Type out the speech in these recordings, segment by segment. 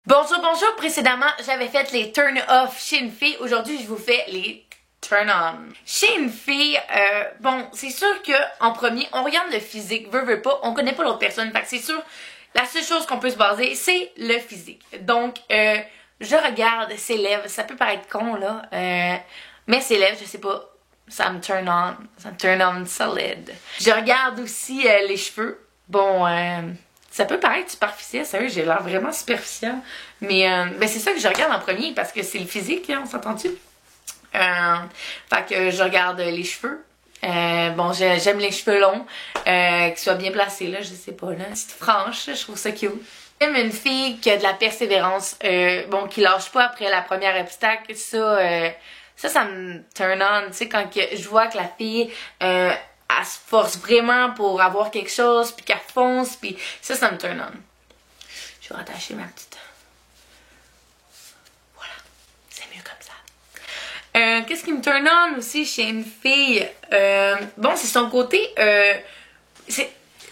Bonjour, bonjour! Précédemment, j'avais fait les turn-off chez une fille. Aujourd'hui, je vous fais les turn-on. Chez une fille, bon, c'est sûr que en premier, on regarde le physique, veut pas, on connaît pas l'autre personne. Fait que c'est sûr, la seule chose qu'on peut se baser, c'est le physique. Donc, je regarde ses lèvres. Ça peut paraître con, là, mais ses lèvres, je sais pas, ça me turn on solid. Je regarde aussi les cheveux. Bon, ça peut paraître superficiel, sérieux, j'ai l'air vraiment superficiel. Mais ben c'est ça que je regarde en premier parce que c'est le physique, hein, on s'entend-tu? Fait que je regarde les cheveux. Bon, j'aime les cheveux longs, qu'ils soient bien placés, là, je sais pas, là. Petite franche, je trouve ça cute. J'aime une fille qui a de la persévérance, bon, qui lâche pas après la première obstacle, ça me turn on, tu sais, quand je vois que la fille, elle se force vraiment pour avoir quelque chose, puis qu'elle fonce, puis ça me turn on. Je vais rattacher ma petite... Voilà, c'est mieux comme ça. Qu'est-ce qui me turn on aussi chez une fille? Bon, c'est son côté...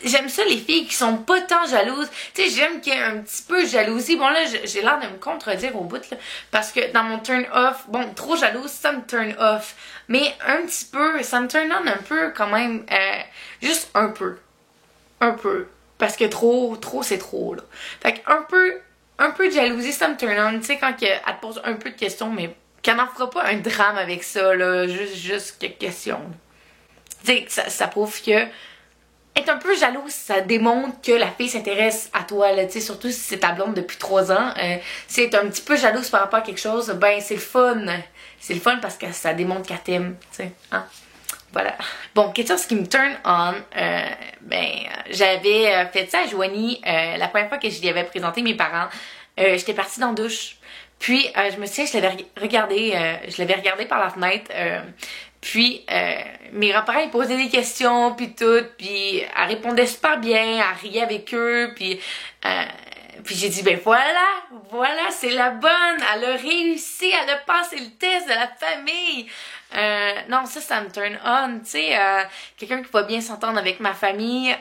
J'aime ça les filles qui sont pas tant jalouses. Tu sais, j'aime qu'il y ait un petit peu de jalousie. Bon là, j'ai l'air de me contredire au bout là, parce que dans mon turn off, bon, trop jalouse, ça me turn off. Mais un petit peu, ça me turn on un peu quand même, juste un peu. Un peu. Parce que trop c'est trop là. Fait que un peu de jalousie, ça me turn on. Tu sais, quand elle te pose un peu de questions, mais qu'elle n'en fera pas un drame avec ça là, juste quelques questions. Tu sais, ça prouve que être un peu jalouse, ça démontre que la fille s'intéresse à toi, là, tu sais, surtout si c'est ta blonde depuis 3 ans. Si elle est un petit peu jalouse par rapport à quelque chose, ben c'est le fun. C'est le fun parce que ça démontre qu'elle t'aime, tu sais, hein. Voilà. Bon, quelque chose qui me turn on, j'avais fait ça à Joanie la première fois que je lui avais présenté mes parents. J'étais partie dans la douche. Puis, je me souviens, je l'avais regardé par la fenêtre. Puis, mes grands-parents, ils posaient des questions, puis tout. Puis, elle répondait super bien, elle riait avec eux. Puis j'ai dit, ben voilà, c'est la bonne. Elle a réussi, elle a passé le test de la famille. Non, ça me turn on. Tu sais, quelqu'un qui va bien s'entendre avec ma famille.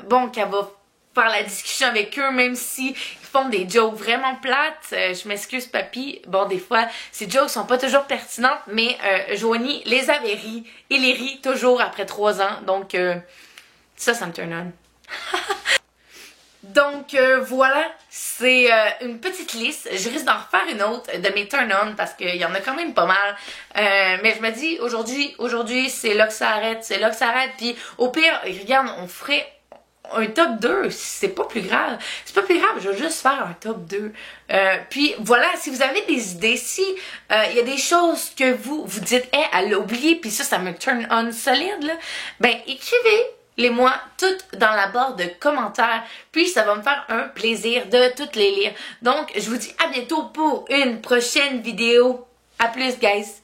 Bon, qu'elle va faire la discussion avec eux, même si ils font des jokes vraiment plates. Je m'excuse, papy. Bon, des fois, ces jokes sont pas toujours pertinentes, mais Joanie les avait ri et les rit toujours après 3 ans. Donc, ça me turn on. Donc voilà, c'est une petite liste. Je risque d'en refaire une autre de mes turn-on parce qu'il y en a quand même pas mal. Mais je me dis, aujourd'hui, c'est là que ça arrête. Puis au pire, regarde, on ferait un top 2, c'est pas plus grave. C'est pas plus grave, je vais juste faire un top 2. Puis voilà, si vous avez des idées, si il y a des choses que vous dites, hey, elle l'a oublié, puis ça me turn on solide, là, ben écrivez-les-moi toutes dans la barre de commentaires, puis ça va me faire un plaisir de toutes les lire. Donc, je vous dis à bientôt pour une prochaine vidéo. À plus, guys!